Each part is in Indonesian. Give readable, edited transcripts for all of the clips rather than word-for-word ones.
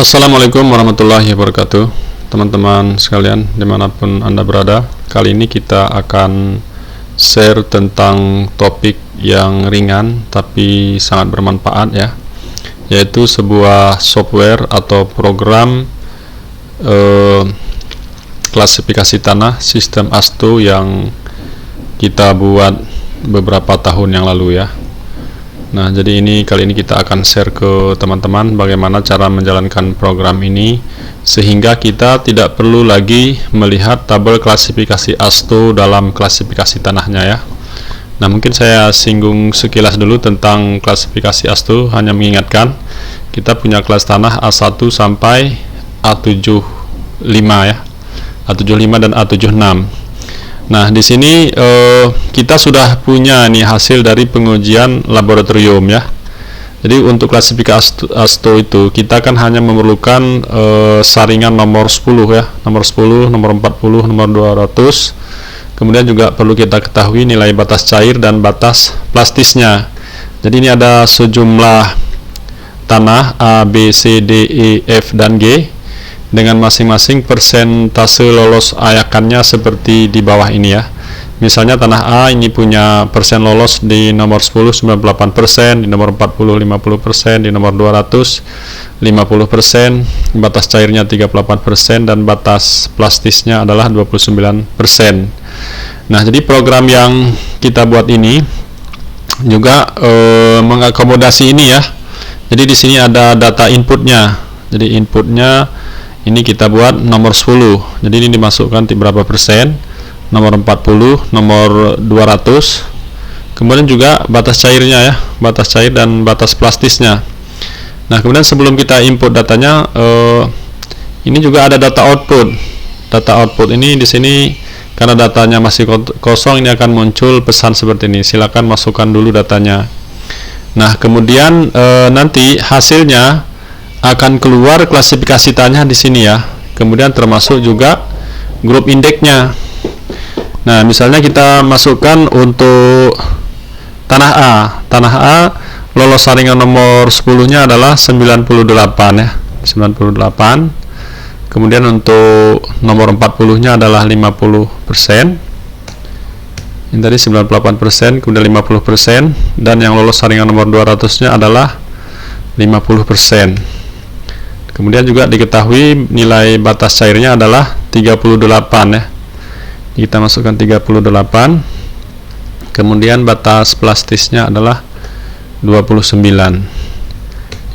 Assalamualaikum warahmatullahi wabarakatuh, teman-teman sekalian dimanapun Anda berada. Kali ini kita akan share tentang topik yang ringan tapi sangat bermanfaat ya, yaitu sebuah software atau program klasifikasi tanah sistem ASTO yang kita buat beberapa tahun yang lalu ya. Nah, jadi kali ini kita akan share ke teman-teman bagaimana cara menjalankan program ini sehingga kita tidak perlu lagi melihat tabel klasifikasi ASTO dalam klasifikasi tanahnya ya. Nah, mungkin saya singgung sekilas dulu tentang klasifikasi ASTO, hanya mengingatkan kita punya kelas tanah A1 sampai A75 ya. A75 dan A76. Nah, di sini kita sudah punya nih hasil dari pengujian laboratorium ya. Jadi untuk klasifikasi ASTO itu kita kan hanya memerlukan saringan nomor 10 ya, nomor 10, nomor 40, nomor 200. Kemudian juga perlu kita ketahui nilai batas cair dan batas plastisnya. Jadi ini ada sejumlah tanah A, B, C, D, E, F, dan G dengan masing-masing persentase lolos ayakannya seperti di bawah ini ya. Misalnya tanah A ini punya persen lolos di nomor 10 98%, di nomor 40 50%, di nomor 200 50%, batas cairnya 38% dan batas plastisnya adalah 29%. Nah, jadi program yang kita buat ini juga mengakomodasi ini ya. Jadi di sini ada data inputnya. Jadi inputnya ini kita buat nomor 10. Jadi ini dimasukkan berapa persen, nomor 40, nomor 200. Kemudian juga batas cairnya ya, batas cair dan batas plastisnya. Nah, kemudian sebelum kita input datanya, ini juga ada data output. Data output ini di sini karena datanya masih kosong, ini akan muncul pesan seperti ini. Silakan masukkan dulu datanya. Nah, kemudian nanti hasilnya akan keluar klasifikasi tanah di sini ya. Kemudian termasuk juga grup indeksnya. Nah, misalnya kita masukkan untuk tanah A. Tanah A lolos saringan nomor 10-nya adalah 98 ya. 98. Kemudian untuk nomor 40-nya adalah 50%. Ini tadi 98%, kemudian 50%, dan yang lolos saringan nomor 200-nya adalah 50%. Kemudian juga diketahui nilai batas cairnya adalah 38 ya. Kita masukkan 38. Kemudian batas plastisnya adalah 29.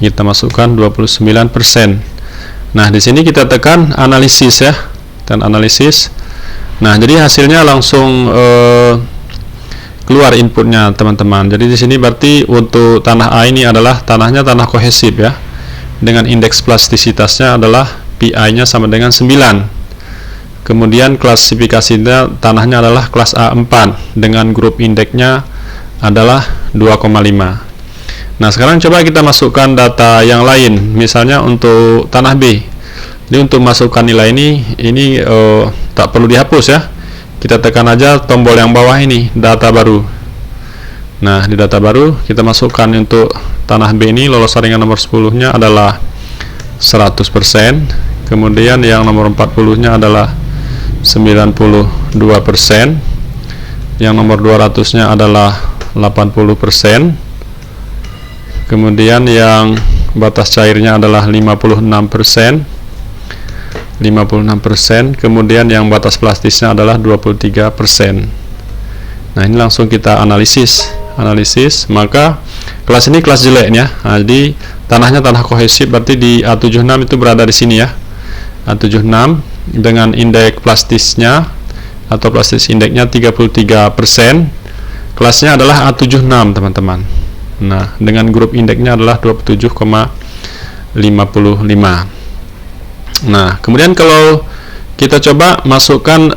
Kita masukkan 29%. Nah, di sini kita tekan analisis ya. Dan analisis. Nah, jadi hasilnya langsung keluar inputnya teman-teman. Jadi di sini berarti untuk tanah A ini adalah tanahnya tanah kohesif ya. Dengan indeks plastisitasnya adalah PI-nya sama dengan 9. Kemudian klasifikasinya tanahnya adalah kelas A4 dengan grup indeksnya adalah 2,5. Nah, sekarang coba kita masukkan data yang lain, misalnya untuk tanah B. Jadi untuk masukkan nilai ini tak perlu dihapus ya. Kita tekan aja tombol yang bawah ini, data baru. Nah, di data baru kita masukkan untuk tanah B ini lolos saringan nomor 10-nya adalah 100%. Kemudian yang nomor 40-nya adalah 92%. Yang nomor 200-nya adalah 80%. Kemudian yang batas cairnya adalah 56%. 56%. Kemudian yang batas plastisnya adalah 23%. Nah, ini langsung kita analisis, maka kelas ini kelas jeleknya. Nah, jadi tanahnya tanah kohesif, berarti di A76 itu berada di sini ya. A76 dengan indeks plastisnya atau plastis indeksnya 33%. Kelasnya adalah A76 teman-teman. Nah, dengan grup indeksnya adalah 27,55. Nah, kemudian kalau kita coba masukkan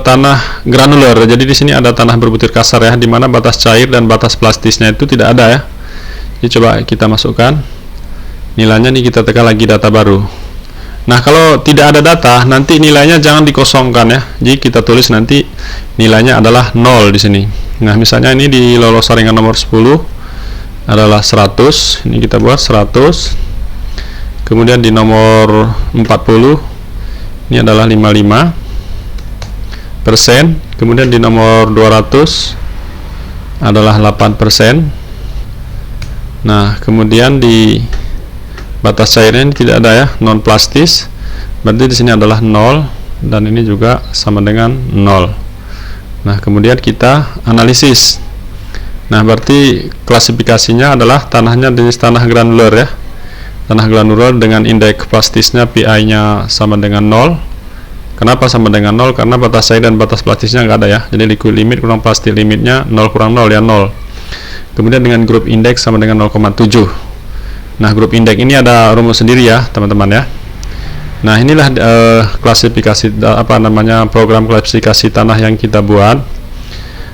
tanah granular. Jadi di sini ada tanah berbutir kasar ya, di mana batas cair dan batas plastisnya itu tidak ada ya. Jadi coba kita masukkan nilainya nih, kita tekan lagi data baru. Nah, kalau tidak ada data, nanti nilainya jangan dikosongkan ya. Jadi kita tulis nanti nilainya adalah 0 di sini. Nah, misalnya ini di lolos saringan nomor 10 adalah 100. Ini kita buat 100. Kemudian di nomor 40 ini adalah 55%. Kemudian di nomor 200 adalah 8%. Nah, kemudian di batas cairnya ini tidak ada ya, non plastis. Berarti di sini adalah 0 dan ini juga sama dengan 0. Nah, kemudian kita analisis. Nah, berarti klasifikasinya adalah tanahnya jenis tanah granular ya. Tanah granular dengan indeks plastisnya PI-nya sama dengan 0. Kenapa sama dengan 0? Karena batas cair dan batas plastisnya nggak ada ya. Jadi liquid limit kurang plastic limitnya 0 kurang 0 ya 0. Kemudian dengan grup indeks sama dengan 0,7. Nah, grup indeks ini ada rumus sendiri ya teman-teman ya. Nah, inilah klasifikasi program klasifikasi tanah yang kita buat.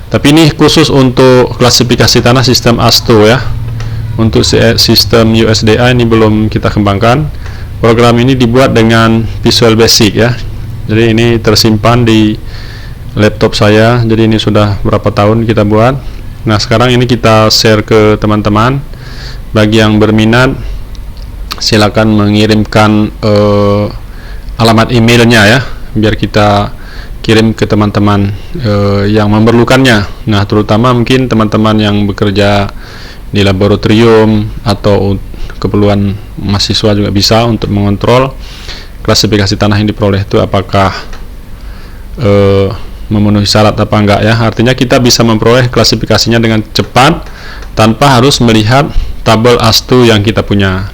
Tapi ini khusus untuk klasifikasi tanah sistem ASTO ya. Untuk sistem USDA ini belum kita kembangkan. Program ini dibuat dengan Visual Basic ya. Jadi ini tersimpan di laptop saya. Jadi ini sudah berapa tahun kita buat. Nah, sekarang ini kita share ke teman-teman. Bagi yang berminat, silakan mengirimkan alamat emailnya ya, biar kita kirim ke teman-teman yang memerlukannya. Nah, terutama mungkin teman-teman yang bekerja di laboratorium atau keperluan mahasiswa juga bisa untuk mengontrol klasifikasi tanah yang diperoleh itu apakah memenuhi syarat apa enggak ya. Artinya kita bisa memperoleh klasifikasinya dengan cepat tanpa harus melihat tabel ASTO yang kita punya.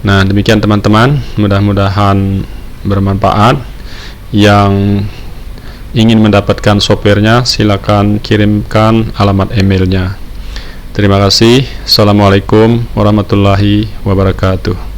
Nah, demikian teman-teman, mudah-mudahan bermanfaat. Yang ingin mendapatkan softwarenya silakan kirimkan alamat emailnya. Terima kasih. Assalamualaikum warahmatullahi wabarakatuh.